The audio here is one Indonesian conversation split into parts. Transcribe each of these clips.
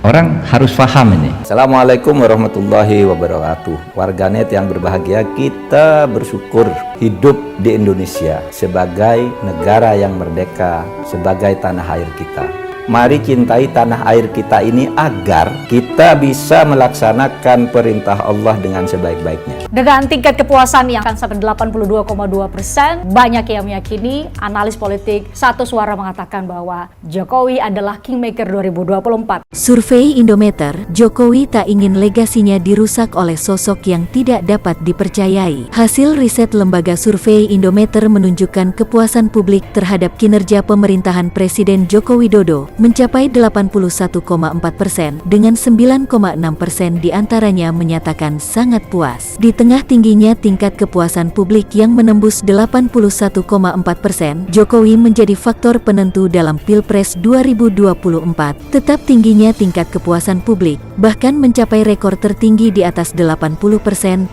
Orang harus paham ini. Assalamualaikum warahmatullahi wabarakatuh. Warganet yang berbahagia, kita bersyukur hidup di Indonesia sebagai negara yang merdeka, sebagai tanah air kita. Mari cintai tanah air kita ini agar kita bisa melaksanakan perintah Allah dengan sebaik-baiknya. Dengan tingkat kepuasan yang akan sampai 82,2%, banyak yang meyakini, analis politik satu suara mengatakan bahwa Jokowi adalah Kingmaker 2024. Survei Indometer, Jokowi tak ingin legasinya dirusak oleh sosok yang tidak dapat dipercayai. Hasil riset lembaga survei Indometer menunjukkan kepuasan publik terhadap kinerja pemerintahan Presiden Joko Widodo mencapai 81,4%, dengan 9,6% diantaranya menyatakan sangat puas. Di tengah tingginya tingkat kepuasan publik yang menembus 81,4%, Jokowi menjadi faktor penentu dalam Pilpres 2024. Tetap tingginya tingkat kepuasan publik, bahkan mencapai rekor tertinggi di atas 80%,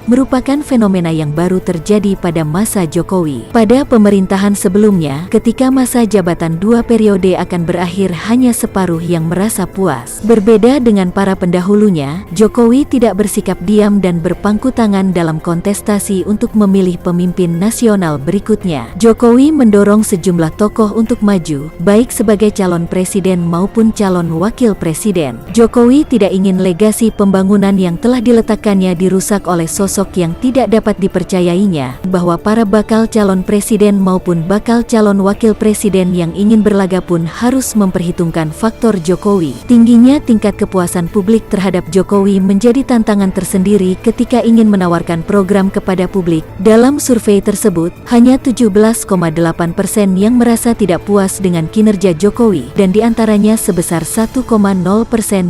merupakan fenomena yang baru terjadi pada masa Jokowi. Pada pemerintahan sebelumnya, ketika masa jabatan 2 periode akan berakhir, hanya separuh yang merasa puas. Berbeda dengan para pendahulunya, Jokowi tidak bersikap diam dan berpangku tangan dalam kontestasi untuk memilih pemimpin nasional berikutnya. Jokowi mendorong sejumlah tokoh untuk maju, baik sebagai calon presiden maupun calon wakil presiden. Jokowi tidak ingin legasi pembangunan yang telah diletakkannya dirusak oleh sosok yang tidak dapat dipercayainya, bahwa para bakal calon presiden maupun bakal calon wakil presiden yang ingin berlaga pun harus memperhitungkan faktor Jokowi. Tingginya tingkat kepuasan publik terhadap Jokowi menjadi tantangan tersendiri ketika ingin menawarkan program kepada publik. Dalam survei tersebut, hanya 17,8% yang merasa tidak puas dengan kinerja Jokowi, dan diantaranya sebesar 1,0%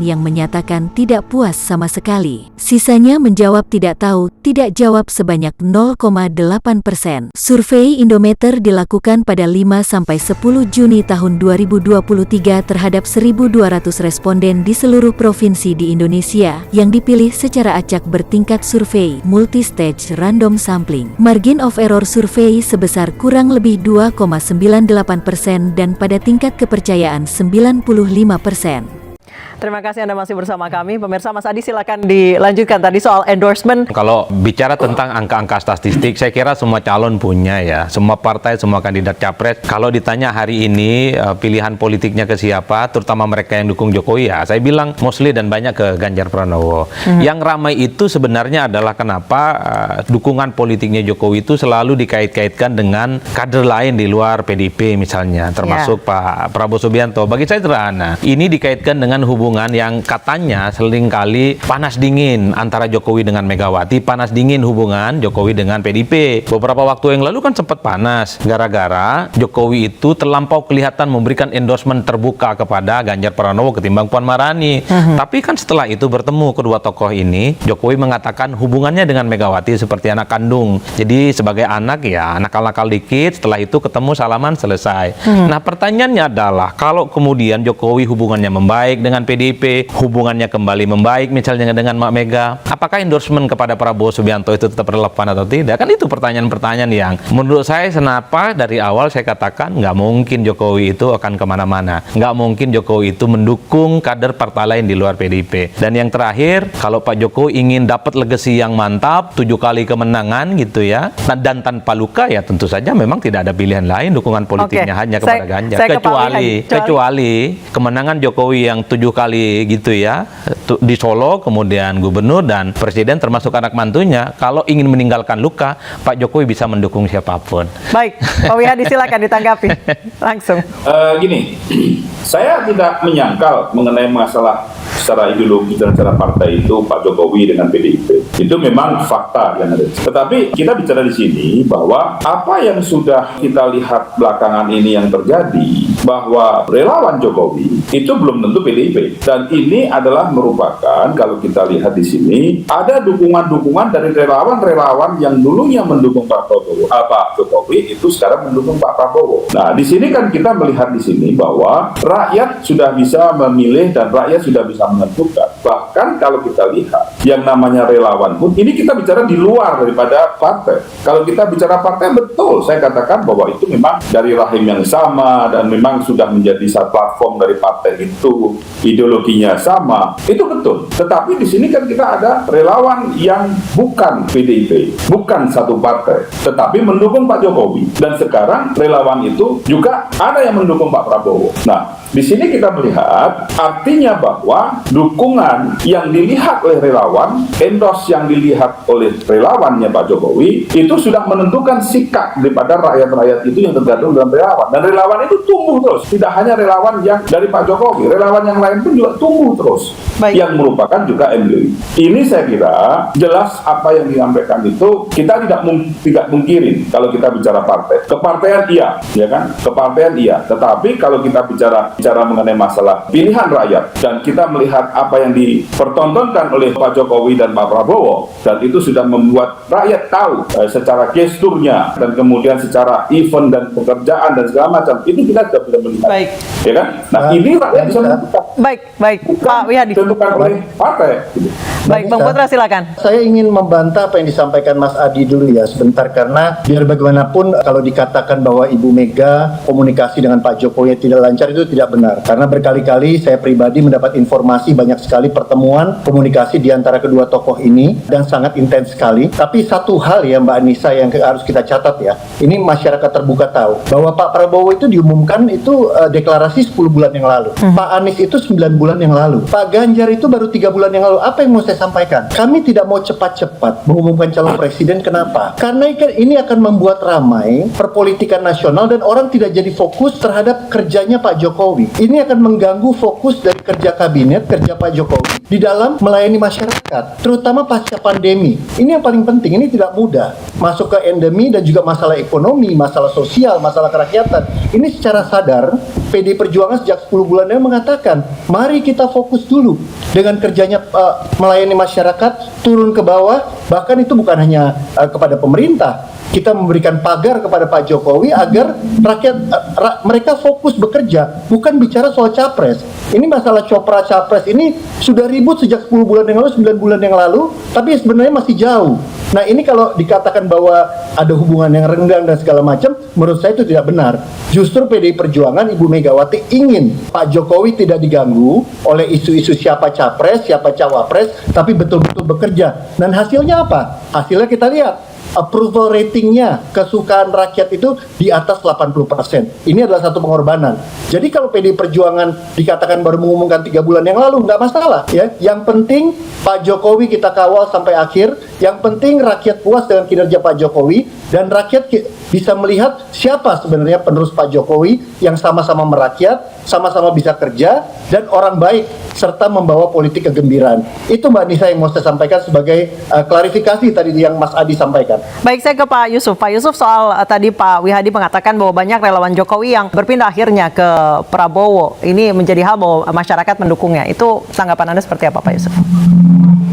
yang menyatakan tidak puas sama sekali. Sisanya menjawab tidak tahu, tidak jawab sebanyak 0,8%. Survei Indometer dilakukan pada 5-10 Juni tahun 2023 terhadap 1.200 responden di seluruh provinsi di Indonesia yang dipilih secara acak bertingkat survei multi-stage random sampling. Margin of error survei sebesar kurang lebih 2,98% dan pada tingkat kepercayaan 95%. Terima kasih Anda masih bersama kami. Pemirsa, Mas Adi silakan dilanjutkan tadi soal endorsement. Kalau bicara tentang angka-angka statistik, saya kira semua calon punya ya. Semua partai, semua kandidat capres. Kalau ditanya hari ini pilihan politiknya ke siapa, terutama mereka yang dukung Jokowi, ya saya bilang mostly dan banyak ke Ganjar Pranowo. Yang ramai itu sebenarnya adalah kenapa dukungan politiknya Jokowi itu selalu dikait-kaitkan dengan kader lain di luar PDIP misalnya, termasuk Pak Prabowo Subianto. Bagi saya sederhana, ini dikaitkan dengan hubungan yang katanya seringkali panas dingin antara Jokowi dengan Megawati, panas dingin hubungan Jokowi dengan PDIP. Beberapa waktu yang lalu kan sempat panas gara-gara Jokowi itu terlampau kelihatan memberikan endorsement terbuka kepada Ganjar Pranowo ketimbang Puan Maharani. Tapi kan setelah itu bertemu kedua tokoh ini, Jokowi mengatakan hubungannya dengan Megawati seperti anak kandung. Jadi sebagai anak ya nakal-nakal dikit, setelah itu ketemu salaman selesai. Nah pertanyaannya adalah kalau kemudian Jokowi hubungannya membaik dengan PDIP, hubungannya kembali membaik misalnya dengan Mak Mega, apakah endorsement kepada Prabowo Subianto itu tetap relevan atau tidak? Kan itu pertanyaan-pertanyaan yang menurut saya kenapa dari awal saya katakan nggak mungkin Jokowi itu akan kemana-mana, nggak mungkin Jokowi itu mendukung kader partai lain di luar PDIP. Dan yang terakhir, kalau Pak Jokowi ingin dapat legacy yang mantap, 7 kali kemenangan gitu ya, dan tanpa luka ya tentu saja memang tidak ada pilihan lain dukungan politiknya hanya kepada Ganjar. Kecuali kemenangan Jokowi yang 7 kali gitu ya di Solo, kemudian gubernur dan presiden termasuk anak mantunya, kalau ingin meninggalkan luka, Pak Jokowi bisa mendukung siapapun. Baik, Pak Wihadi silakan ditanggapi langsung. Gini, saya tidak menyangkal mengenai masalah secara ideologi dan secara partai itu Pak Jokowi dengan PDIP. Itu memang fakta yang ada. Tetapi kita bicara di sini bahwa apa yang sudah kita lihat belakangan ini yang terjadi, bahwa relawan Jokowi itu belum tentu PDIP. Dan ini adalah merupakan, kalau kita lihat di sini, ada dukungan-dukungan dari relawan-relawan yang dulunya mendukung Pak Jokowi itu sekarang mendukung Pak Prabowo. Nah, di sini kan kita melihat di sini bahwa rakyat sudah bisa memilih dan rakyat sudah bisa menentukan Bahkan kalau kita lihat yang namanya relawan pun, ini kita bicara di luar daripada partai. Kalau kita bicara partai, betul saya katakan bahwa itu memang dari rahim yang sama dan memang sudah menjadi satu platform dari partai itu, ideologinya sama, itu betul. Tetapi di sini kan kita ada relawan yang bukan PDIP, bukan satu partai, tetapi mendukung Pak Jokowi. Dan sekarang relawan itu juga ada yang mendukung Pak Prabowo. Nah, di sini kita melihat artinya bahwa dukungan yang dilihat oleh relawan, endorse yang dilihat oleh relawannya Pak Jokowi, itu sudah menentukan sikap daripada rakyat-rakyat itu yang tergantung dalam relawan. Dan relawan itu tumbuh terus. Tidak hanya relawan yang dari Pak Jokowi, relawan yang lain pun juga tumbuh terus. Baik. Yang merupakan juga MUI. Ini saya kira jelas apa yang disampaikan itu kita tidak mungkirin kalau kita bicara partai. Kepartaian iya, ya kan? Kepartaian iya. Tetapi kalau kita bicara mengenai masalah pilihan rakyat dan kita melihat apa yang dipertontonkan oleh Pak Jokowi dan Pak Prabowo, dan itu sudah membuat rakyat tahu secara gesturnya dan kemudian secara event dan pekerjaan dan segala macam, itu kita sudah bisa melihat. Baik. Ya kan? Nah, ini rakyat bisa menentukan. Baik, Pak Wihadi. Ditentukan oleh partai. Baik, Bang Putra silakan. Saya ingin membantah apa yang disampaikan Mas Adi dulu ya sebentar, karena biar bagaimanapun kalau dikatakan bahwa Ibu Mega komunikasi dengan Pak Jokowi tidak lancar, itu tidak benar. Karena berkali-kali saya pribadi mendapat informasi banyak sekali pertemuan komunikasi di antara kedua tokoh ini dan sangat intens sekali. Tapi satu hal ya Mbak Anissa yang harus kita catat ya, ini masyarakat terbuka tahu bahwa Pak Prabowo itu diumumkan itu deklarasi 10 bulan yang lalu. Pak Anies itu 9 bulan yang lalu. Pak Ganjar itu baru 3 bulan yang lalu. Apa yang mau saya sampaikan? Kami tidak mau cepat-cepat mengumumkan calon presiden. Kenapa? Karena ini akan membuat ramai perpolitikan nasional dan orang tidak jadi fokus terhadap kerjanya Pak Jokowi. Ini akan mengganggu fokus dari kerja kabinet, kerja Pak Jokowi di dalam melayani masyarakat, terutama pasca pandemi. Ini yang paling penting. Ini tidak mudah. Masuk ke endemi dan juga masalah ekonomi, masalah sosial, masalah kerakyatan. Ini secara sadar PD Perjuangan sejak 10 bulan yang mengatakan, mari kita fokus dulu dengan kerjanya melayani masyarakat, turun ke bawah, bahkan itu bukan hanya kepada pemerintah. Kita memberikan pagar kepada Pak Jokowi agar rakyat mereka fokus bekerja, bukan bicara soal capres. Ini masalah capres ini sudah ribut sejak 10 bulan yang lalu, 9 bulan yang lalu, tapi sebenarnya masih jauh. Nah, ini kalau dikatakan bahwa ada hubungan yang renggang dan segala macam, menurut saya itu tidak benar. Justru PDI Perjuangan, Ibu Megawati ingin Pak Jokowi tidak diganggu oleh isu-isu siapa capres, siapa cawapres, tapi betul-betul bekerja. Dan hasilnya apa? Hasilnya kita lihat, approval ratingnya, kesukaan rakyat itu di atas 80%. Ini adalah satu pengorbanan. Jadi kalau PDI Perjuangan dikatakan baru mengumumkan 3 bulan yang lalu, nggak masalah ya. Yang penting Pak Jokowi kita kawal sampai akhir. Yang penting rakyat puas dengan kinerja Pak Jokowi dan rakyat bisa melihat siapa sebenarnya penerus Pak Jokowi yang sama-sama merakyat, sama-sama bisa kerja dan orang baik serta membawa politik kegembiraan. Itu Mbak Nisa yang mau saya sampaikan sebagai klarifikasi tadi yang Mas Adi sampaikan. Baik, saya ke Pak Yusuf. Pak Yusuf, soal tadi Pak Wihadi mengatakan bahwa banyak relawan Jokowi yang berpindah akhirnya ke Prabowo. Ini menjadi hal bahwa masyarakat mendukungnya. Itu tanggapan Anda seperti apa, Pak Yusuf?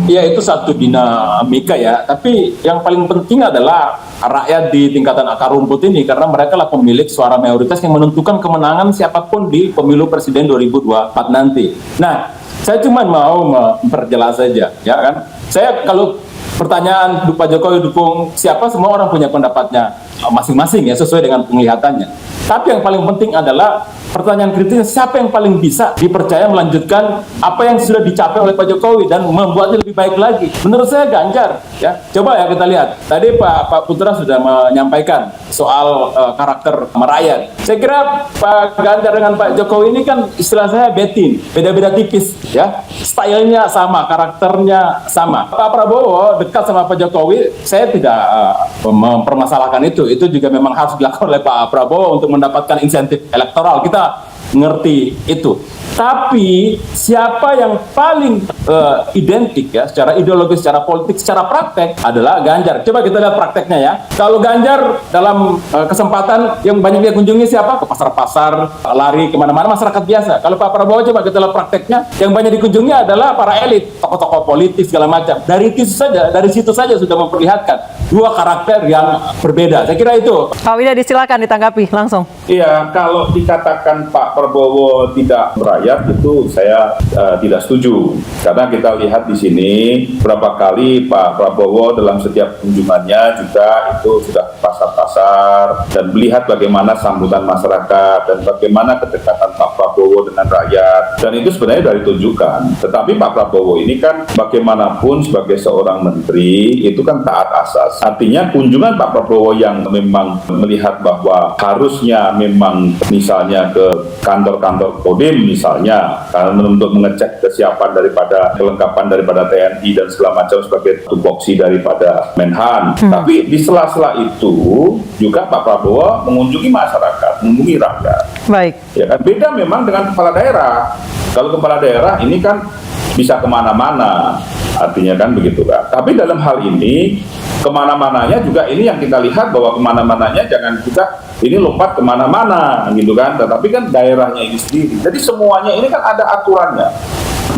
Ya, itu satu dinamika ya. Tapi yang paling penting adalah rakyat di tingkatan akar rumput ini, karena mereka lah pemilik suara mayoritas yang menentukan kemenangan siapapun di pemilu presiden 2024 nanti. Nah, saya cuma mau memperjelas saja, ya kan. Saya kalau pertanyaan Pak Jokowi dukung siapa, semua orang punya pendapatnya masing-masing ya, sesuai dengan penglihatannya. Tapi yang paling penting adalah pertanyaan kritisnya, siapa yang paling bisa dipercaya melanjutkan apa yang sudah dicapai oleh Pak Jokowi dan membuatnya lebih baik lagi. Menurut saya Ganjar ya. Coba ya kita lihat. Tadi Pak Putra sudah menyampaikan soal karakter merakyat. Saya kira Pak Ganjar dengan Pak Jokowi ini kan istilah saya betin, beda-beda tipis ya. Stylenya sama, karakternya sama. Pak Prabowo dekat sama Pak Jokowi, saya tidak mempermasalahkan itu. Itu juga memang harus dilakukan oleh Pak Prabowo untuk mendapatkan insentif elektoral. Kita ngerti itu. Tapi siapa yang paling identik ya secara ideologis, secara politik, secara praktek adalah Ganjar. Coba kita lihat prakteknya ya. Kalau Ganjar dalam kesempatan yang banyak dia kunjungi siapa? Ke pasar-pasar, lari kemana-mana, masyarakat biasa. Kalau Pak Prabowo coba kita lihat prakteknya, yang banyak dikunjungi adalah para elit, tokoh-tokoh politik segala macam. Dari situ saja sudah memperlihatkan dua karakter yang berbeda. Saya kira itu. Pak Wida, silakan ditanggapi langsung. Iya, kalau dikatakan Pak Prabowo tidak merakyat, itu saya tidak setuju. Karena Karena kita lihat di sini berapa kali Pak Prabowo dalam setiap kunjungannya juga itu sudah pasar-pasar dan melihat bagaimana sambutan masyarakat dan bagaimana kedekatan Pak Prabowo dengan rakyat, dan itu sebenarnya dari tunjukkan. Tetapi Pak Prabowo ini kan bagaimanapun sebagai seorang menteri itu kan taat asas. Artinya kunjungan Pak Prabowo yang memang melihat bahwa harusnya memang misalnya ke kantor-kantor Kodim misalnya karena untuk mengecek kesiapan daripada kelengkapan daripada TNI dan segala macam sebagai tupoksi daripada Menhan. Tapi di sela-sela itu juga Pak Prabowo mengunjungi masyarakat, mengunjungi rakyat. Baik. Ya kan, beda memang dengan kepala daerah. Kalau kepala daerah ini kan bisa kemana-mana, artinya kan begitu kan. Tapi dalam hal ini kemana-mananya juga ini yang kita lihat bahwa kemana-mananya jangan juga ini lompat kemana-mana gitu kan. Tetapi kan daerahnya ini sendiri. Jadi semuanya ini kan ada aturannya,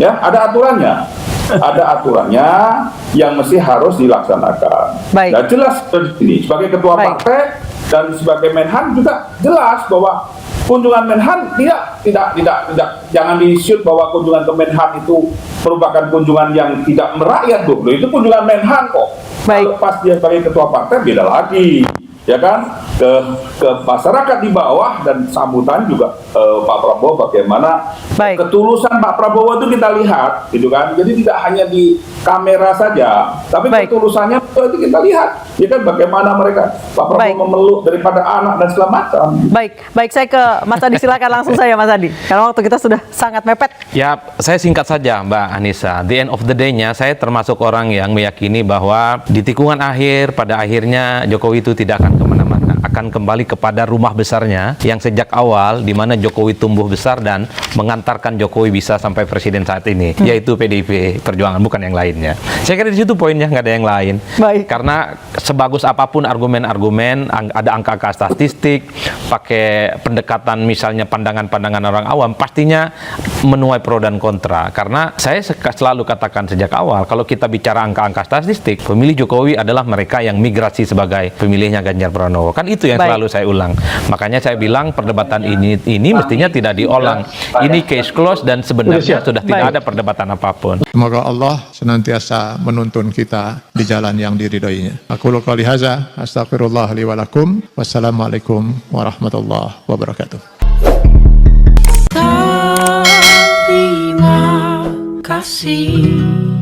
ya ada aturannya. Ada aturannya yang mesti harus dilaksanakan. Baik. Nah, jelas ini sebagai ketua Baik. partai dan sebagai Menhan juga jelas bahwa kunjungan Menhan tidak jangan di-shoot bahwa kunjungan ke Menhan itu merupakan kunjungan yang tidak merakyat, Bu. Itu kunjungan Menhan kok. Baik. Kalau pas dia sebagai ketua partai beda lagi. Ya kan, ke masyarakat di bawah dan sambutan juga Pak Prabowo bagaimana Baik. ketulusan Pak Prabowo itu kita lihat gitu kan. Jadi tidak hanya di kamera saja, tapi Baik. ketulusannya itu kita lihat ya kan, bagaimana mereka Pak Prabowo Baik. memeluk daripada anak dan segala macam. Baik, saya ke Mas Adi, silakan langsung saya Mas Adi. Karena waktu kita sudah sangat mepet. Ya, saya singkat saja Mbak Anissa. The end of the day-nya, saya termasuk orang yang meyakini bahwa di tikungan akhir, pada akhirnya Jokowi itu tidak akan kemana-mana, akan kembali kepada rumah besarnya yang sejak awal di mana Jokowi tumbuh besar dan mengantarkan Jokowi bisa sampai presiden saat ini, yaitu PDIP Perjuangan, bukan yang lainnya. Saya kira di situ poinnya, nggak ada yang lain. Baik. Karena sebagus apapun argumen-argumen, ada angka-angka statistik, pakai pendekatan misalnya pandangan-pandangan orang awam, pastinya menuai pro dan kontra. Karena saya selalu katakan sejak awal, kalau kita bicara angka-angka statistik, pemilih Jokowi adalah mereka yang migrasi sebagai pemilihnya Ganjar Pranowo. Kan itu yang Baik. selalu saya ulang. Makanya saya bilang perdebatan ini mestinya tidak diulang. Ini case close dan sebenarnya sudah tidak Baik. ada perdebatan apapun. Semoga Allah senantiasa menuntun kita di jalan yang diridhoinya. Aku qouli hadza, astaghfirullah li wa lakum. Wassalamualaikum warahmatullahi wabarakatuh. Terima kasih.